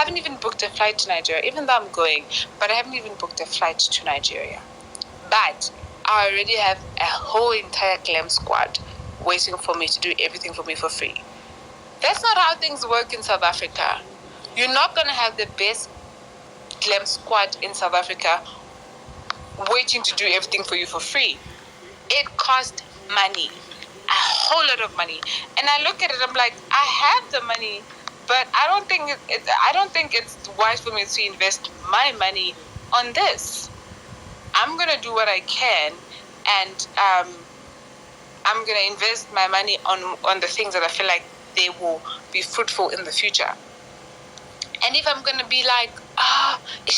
haven't even booked a flight to Nigeria, even though I'm going, but I haven't even booked a flight to Nigeria. But I already have a whole entire glam squad waiting for me to do everything for me for free. That's not how things work in South Africa. You're not going to have the best glam squad in South Africa waiting to do everything for you for free. It costs money, a whole lot of money. And I look at it, I'm like, I have the money, but I don't think it's wise for me to invest my money on this. I'm gonna do what I can, and I'm gonna invest my money on the things that I feel like they will be fruitful in the future. And if I'm gonna be like,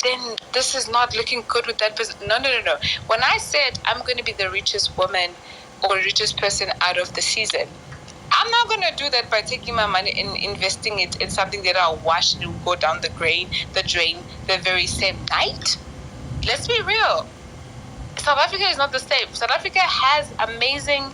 then this is not looking good with that person. No. When I said I'm gonna be the richest woman or richest person out of the season, I'm not gonna do that by taking my money and investing it in something that I'll wash and it will go down the drain the very same night. Let's be real. South Africa is not the same. South Africa has amazing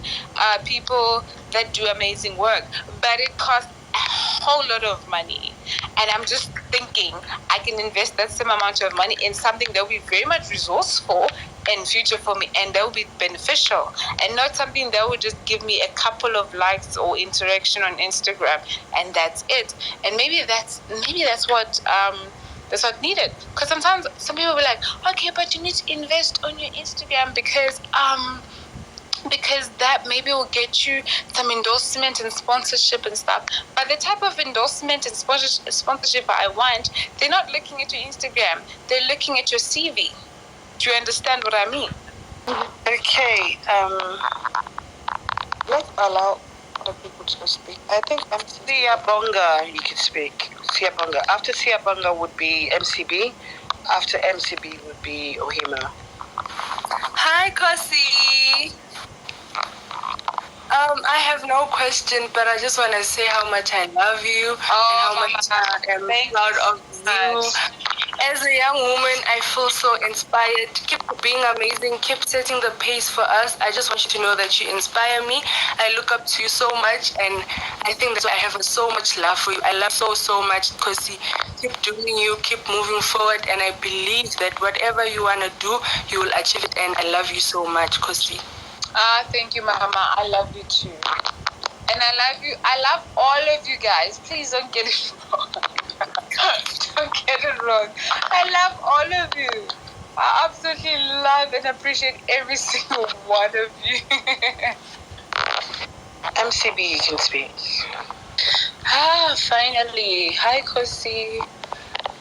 people that do amazing work, but it costs a whole lot of money. And I'm just thinking I can invest that same amount of money in something that will be very much resourceful in future for me, and that will be beneficial, and not something that will just give me a couple of likes or interaction on Instagram, and that's it. And maybe that's what that's what needed. Because sometimes some people will be like, okay, but you need to invest on your Instagram because that maybe will get you some endorsement and sponsorship and stuff. But the type of endorsement and sponsorship I want, they're not looking at your Instagram. They're looking at your CV. Do you understand what I mean? Okay. Let's allow other people to speak. I think Siyabonga, you can speak. Siyabonga. After Siyabonga would be MCB. After MCB would be Ohima. Hi, Khosi. I have no question, but I just want to say how much I love you and how much I am proud of you. As a young woman, I feel so inspired. Keep being amazing. Keep setting the pace for us. I just want you to know that you inspire me. I look up to you so much, and I think that's why I have so much love for you. I love so much, Khosi. Keep doing you. Keep moving forward, and I believe that whatever you want to do, you will achieve it, and I love you so much, Khosi. Thank you, Mama. I love you too. And I love you. I love all of you guys. Please don't get it wrong. Don't get it wrong. I love all of you. I absolutely love and appreciate every single one of you. MCB, you can speak. Finally. Hi, Khosi.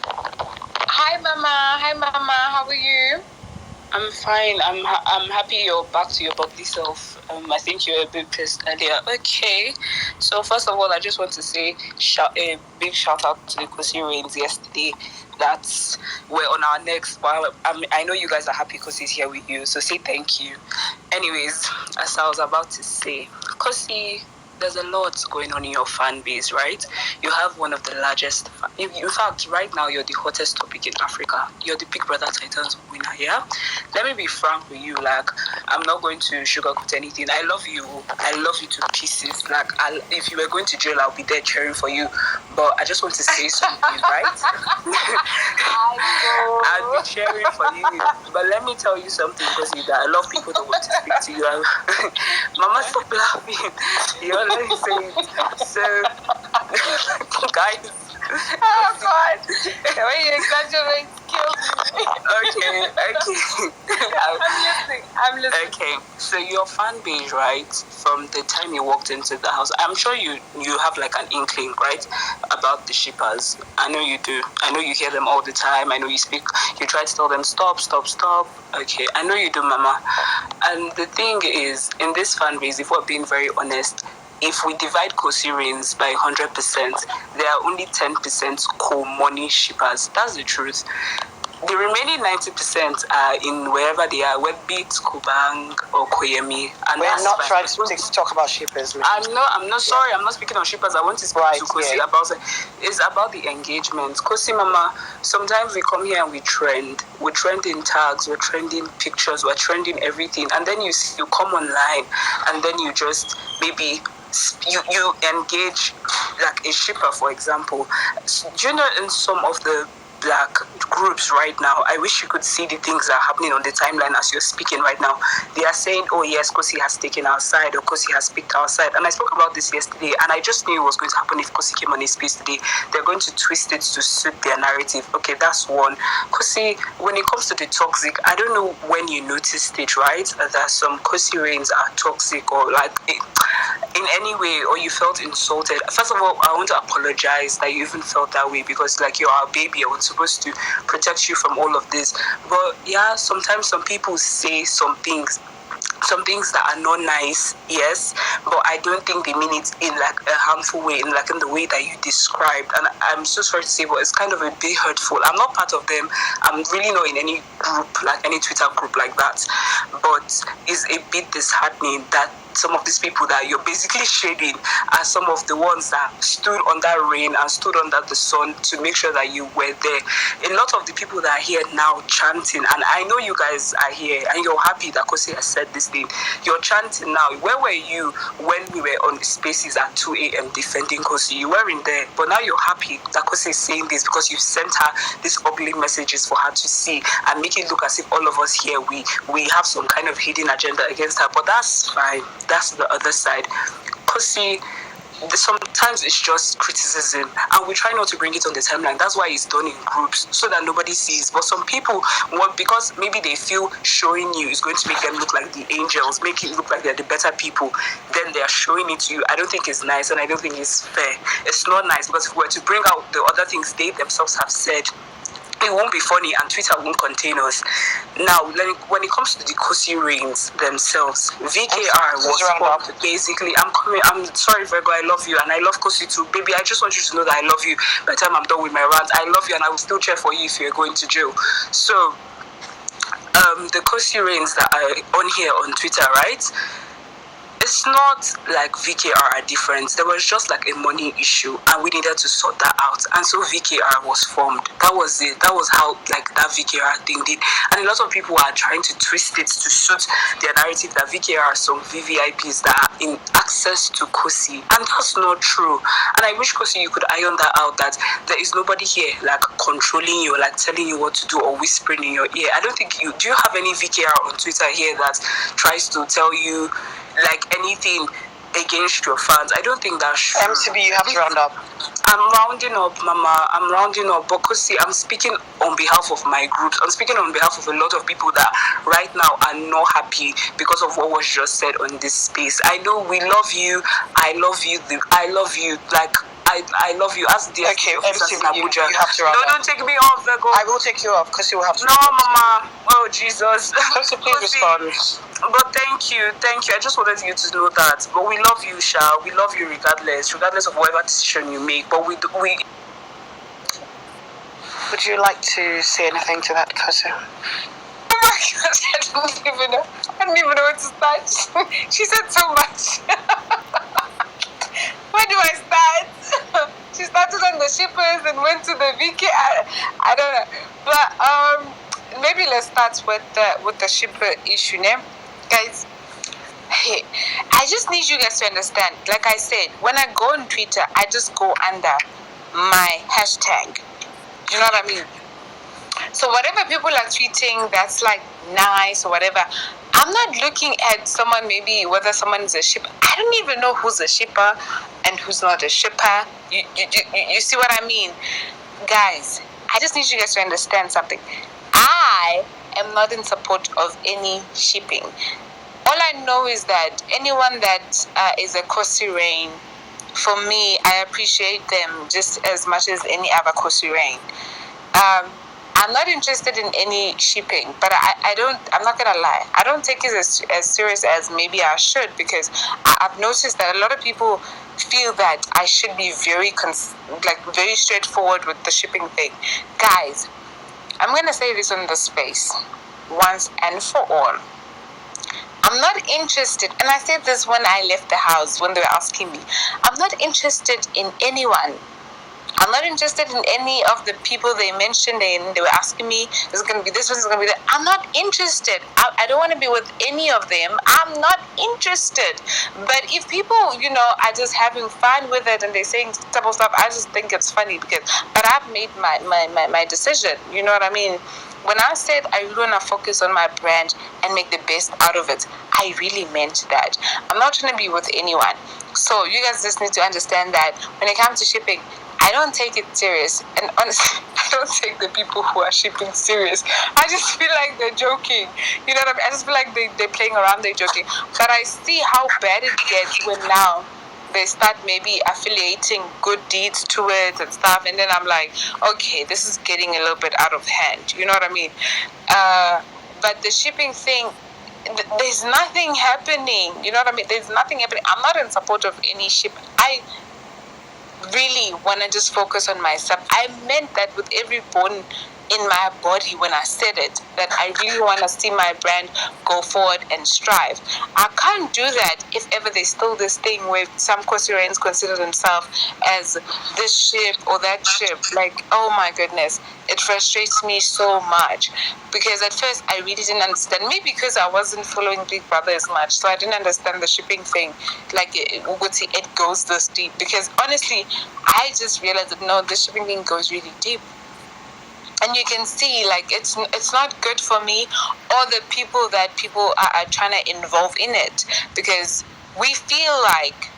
Hi, Mama. How are you? I'm fine. I'm happy you're back to your bubbly self. I think you were a bit pissed earlier. Okay. So first of all, I just want to say a big shout out to the Khosi Rains yesterday. We're on our next. But I know you guys are happy because he's here with you. So say thank you. Anyways, as I was about to say, Khosi, there's a lot going on in your fan base, right? You have one of the largest. In fact, right now you're the hottest topic in Africa. You're the Big Brother Titans winner, yeah? Let me be frank with you. Like, I'm not going to sugarcoat anything. I love you. I love you to pieces. Like, if you were going to jail, I'll be there cheering for you. But I just want to say something, right? I'll be cheering for you. But let me tell you something, because I love people that want to speak to you. Mama, stop laughing. Let me say it. So, guys. Oh, God. The way you exaggerate kills me. Okay. I'm listening. Okay. So, your fan base, right, from the time you walked into the house, I'm sure you have like an inkling, right, about the shippers. I know you do. I know you hear them all the time. I know you speak. You try to tell them, stop. Okay. I know you do, Mama. And the thing is, in this fan base, if we're being very honest, if we divide Khosi Rains by 100%, there are only 10% co-money shippers. That's the truth. The remaining 90% are in wherever they are, whether it Kubang or Koyemi. And we're not trying to talk about shippers. I'm not sorry, I'm not speaking of shippers. I want to speak to Khosi about it. It's about the engagement. Khosi, Mama, sometimes we come here and we trend. We're trending tags, we're trending pictures, we're trending everything. And then you come online and then you just maybe you engage like a shipper, for example. Do you know in some of the black groups right now, I wish you could see the things that are happening on the timeline as you're speaking right now. They are saying, oh yes, Khosi has taken our side, or Khosi has picked our side. And I spoke about this yesterday, and I just knew it was going to happen if Khosi came on his space today. They're going to twist it to suit their narrative. Okay, that's one. Khosi, when it comes to the toxic, I don't know when you noticed it, right? That some Khosi reigns are toxic, or like in any way, or you felt insulted. First of all, I want to apologize that you even felt that way, because like you're our baby, I was supposed to protect you from all of this. But yeah, sometimes some people say some things that are not nice, yes, but I don't think they mean it in like a harmful way, in the way that you described. And I'm so sorry to say, but it's kind of a bit hurtful. I'm not part of them. I'm really not in any group, like any Twitter group like that. But it's a bit disheartening that some of these people that you're basically shading are some of the ones that stood under rain and stood under the sun to make sure that you were there. A lot of the people that are here now chanting, and I know you guys are here and you're happy that Khosi has said this thing. You're chanting now. Where were you when we were on the spaces at 2 a.m. defending Khosi? You weren't there. But now you're happy that Khosi is saying this because you sent her these ugly messages for her to see and make it look as if all of us here, we have some kind of hidden agenda against her. But that's fine. That's the other side. Khosi, sometimes it's just criticism, and we try not to bring it on the timeline. That's why it's done in groups so that nobody sees. But some people want, because maybe they feel showing you is going to make them look like the angels, make it look like they're the better people, then they are showing it to you. I don't think it's nice, and I don't think it's fair. It's not nice, because if we were to bring out the other things they themselves have said, it won't be funny, and Twitter won't contain us. Now, when it comes to the Khosi reigns themselves, VKR was formed basically. I'm sorry, Virgo, I love you, and I love Khosi too. Baby, I just want you to know that I love you. By the time I'm done with my rant, I love you, and I will still cheer for you if you're going to jail. So, the Khosi reigns that are on here on Twitter, right? It's not like VKR are different. There was just like a money issue, and we needed to sort that out. And so VKR was formed. That was it. That was how like that VKR thing did. And a lot of people are trying to twist it to suit their narrative that VKR are some VVIPs that are in access to Khosi. And that's not true. And I wish, Khosi, you could iron that out, that there is nobody here like controlling you, like telling you what to do or whispering in your ear. I don't think you... Do you have any VKR on Twitter here that tries to tell you like anything against your fans? I don't think that's true. MCB, you have to round up. I'm rounding up, Mama. I'm rounding up. But see, I'm speaking on behalf of my groups. I'm speaking on behalf of a lot of people that right now are not happy because of what was just said on this space. I know we love you. I love you. I love you. Like, I love you. As the MCB, you have to round No, up. don't take me off, Virgo. I will take you off because you will have to. No, Mama. Oh, Jesus. Khosi, please respond. But thank you. I just wanted you to know that. But we love you, Sha. We love you regardless of whatever decision you make. But we. Would you like to say anything to that, Khosi? Oh my gosh, I don't even know where to start. She said so much. Where do I start? She started on the shippers and went to the VK. I don't know. But maybe let's start with the shipper issue, né? Guys, hey, I just need you guys to understand. Like I said, when I go on Twitter, I just go under my hashtag. You know what I mean? So whatever people are tweeting that's like nice or whatever, I'm not looking at someone, maybe whether someone is a shipper. I don't even know who's a shipper and who's not a shipper. You see what I mean? Guys, I just need you guys to understand something. I am not in support of any shipping. All I know is that anyone that is a Khosi reign, for me, I appreciate them just as much as any other Khosi reign. I'm not interested in any shipping, but I'm not gonna lie, I don't take it as serious as maybe I should, because I've noticed that a lot of people feel that I should be very straightforward with the shipping thing. Guys, I'm gonna say this on the space once and for all. I'm not interested, and I said this when I left the house, when they were asking me, I'm not interested in anyone I'm not interested in any of the people they mentioned, and they were asking me, "This is going to be this one, this is going to be that." I'm not interested. I don't want to be with any of them. I'm not interested. But if people, are just having fun with it and they're saying type of stuff, I just think it's funny but I've made my decision. You know what I mean? When I said I really want to focus on my brand and make the best out of it, I really meant that. I'm not trying to be with anyone. So you guys just need to understand that when it comes to shipping, I don't take it serious. And honestly, I don't take the people who are shipping serious. I just feel like they're joking. You know what I mean? I just feel like they're playing around, they're joking. But I see how bad it gets when now they start maybe affiliating good deeds to it and stuff. And then I'm like, okay, this is getting a little bit out of hand. You know what I mean? But the shipping thing, there's nothing happening. You know what I mean? There's nothing happening. I'm not in support of any ship. I really want to just focus on myself. I meant that with every bone in my body when I said it, that I really want to see my brand go forward and strive. I can't do that if ever there's still this thing where some Khosians consider themselves as this ship or that ship. Like, oh my goodness, it frustrates me so much. Because at first I really didn't understand. Maybe because I wasn't following Big Brother as much, so I didn't understand the shipping thing. Like, it goes this deep. Because honestly, I just realized that no, the shipping thing goes really deep. And you can see, like, it's not good for me or the people that people are trying to involve in it, because we feel like,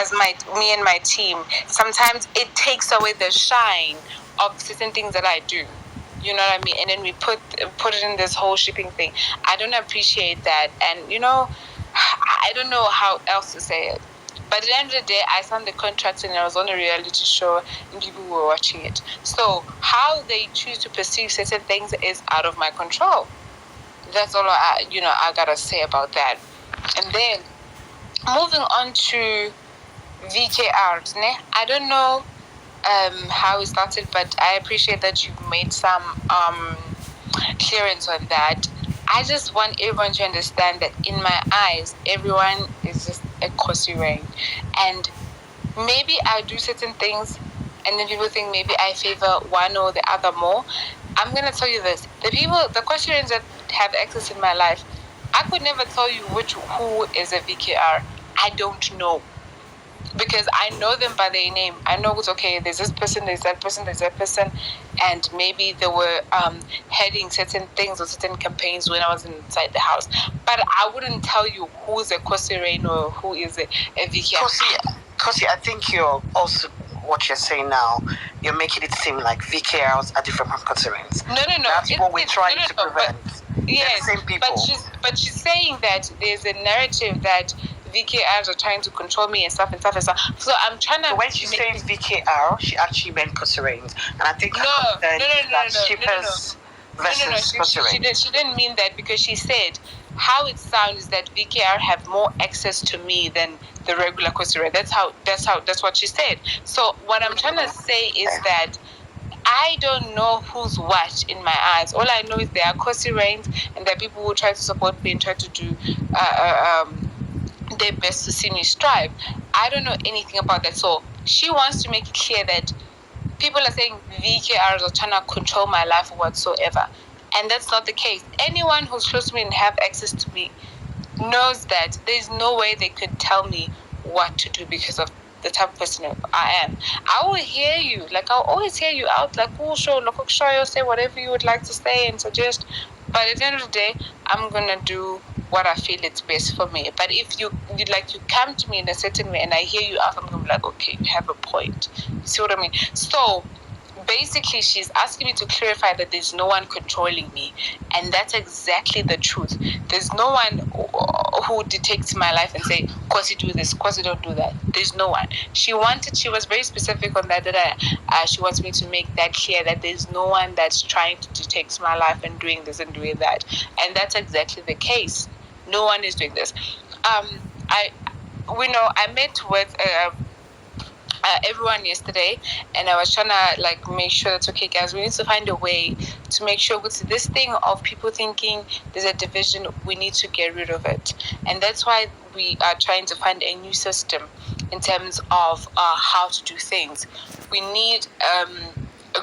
as me and my team, sometimes it takes away the shine of certain things that I do. You know what I mean? And then we put it in this whole shipping thing. I don't appreciate that, and I don't know how else to say it. But at the end of the day, I signed the contract and I was on a reality show and people were watching it. So how they choose to perceive certain things is out of my control. That's all I gotta say about that. And then moving on to VKRs, I don't know how it started, but I appreciate that you've made some clearance on that. I just want everyone to understand that in my eyes, everyone is just a Khosi rain. And maybe I do certain things and then people think maybe I favor one or the other more. I'm going to tell you this. The Khosi rains that have access in my life, I could never tell you who is a VKR. I don't know. Because I know them by their name. I know it's okay, there's this person, there's that person, there's that person, and maybe they were heading certain things or certain campaigns when I was inside the house. But I wouldn't tell you who's a Khosi Rain or who is a VK. Khosi, I think you're also, what you're saying now, you're making it seem like VKRs are different from Khosi Rains. No. That's what we're trying to prevent. Yes, they're the same people. But she's saying that there's a narrative that VKRs are trying to control me and stuff. So I'm trying to. So when she said VKR, she actually meant Khosi Rains, and I think She didn't mean that, because she said how it sounds is that VKR have more access to me than the regular Khosi Rain. That's what she said. So what I'm trying to say is that I don't know who's what in my eyes. All I know is there are Khosi Rains and there are people who try to support me and try to do their best to see me strive. I don't know anything about that. So she wants to make it clear that people are saying VKRs are trying to control my life or whatsoever. And that's not the case. Anyone who's close to me and have access to me knows that there's no way they could tell me what to do because of the type of person I am. I will hear you. Like, I'll always hear you out. Like, say whatever you would like to say and suggest. But at the end of the day, I'm going to do what I feel is best for me. But if you come to me in a certain way and I hear you out, I'm going to be like, okay, you have a point. You see what I mean? So basically, she's asking me to clarify that there's no one controlling me. And that's exactly the truth. There's no one who dictates my life and say, Khosi, do this, Khosi, don't do that. There's no one. She was very specific on that she wants me to make that clear, that there's no one that's trying to dictate my life and doing this and doing that. And that's exactly the case. No one is doing this. I met with everyone yesterday, and I was trying to make sure that's okay, guys. We need to find a way to make sure with this thing of people thinking there's a division, we need to get rid of it. And that's why we are trying to find a new system in terms of how to do things. We need a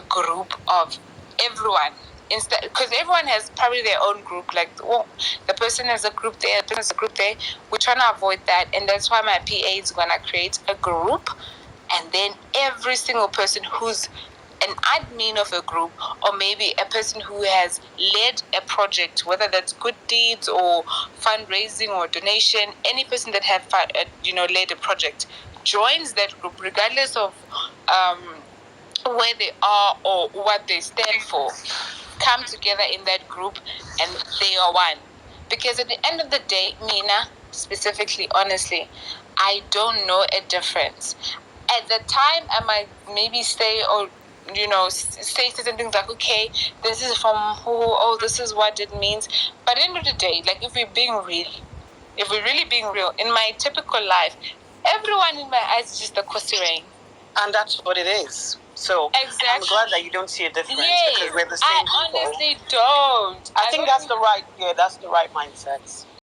group of everyone. Instead, because everyone has probably their own group, like, the person has a group there, the person has a group there. We're trying to avoid that, and that's why my PA is going to create a group, and then every single person who's an admin of a group, or maybe a person who has led a project, whether that's good deeds or fundraising or donation, any person that have led a project joins that group, regardless of where they are or what they stand for. Come together in that group, and they are one. Because at the end of the day, Mina, specifically, honestly, I don't know a difference. At the time, I might maybe say, or say certain things like, okay, this is from who, this is what it means. But at the end of the day, like, if we're really being real, in my typical life, everyone in my eyes is just a Khosi rain. And that's what it is. So exactly. I'm glad that you don't see a difference, yes, because we're the same I people. honestly don't. I think that's the right mindset.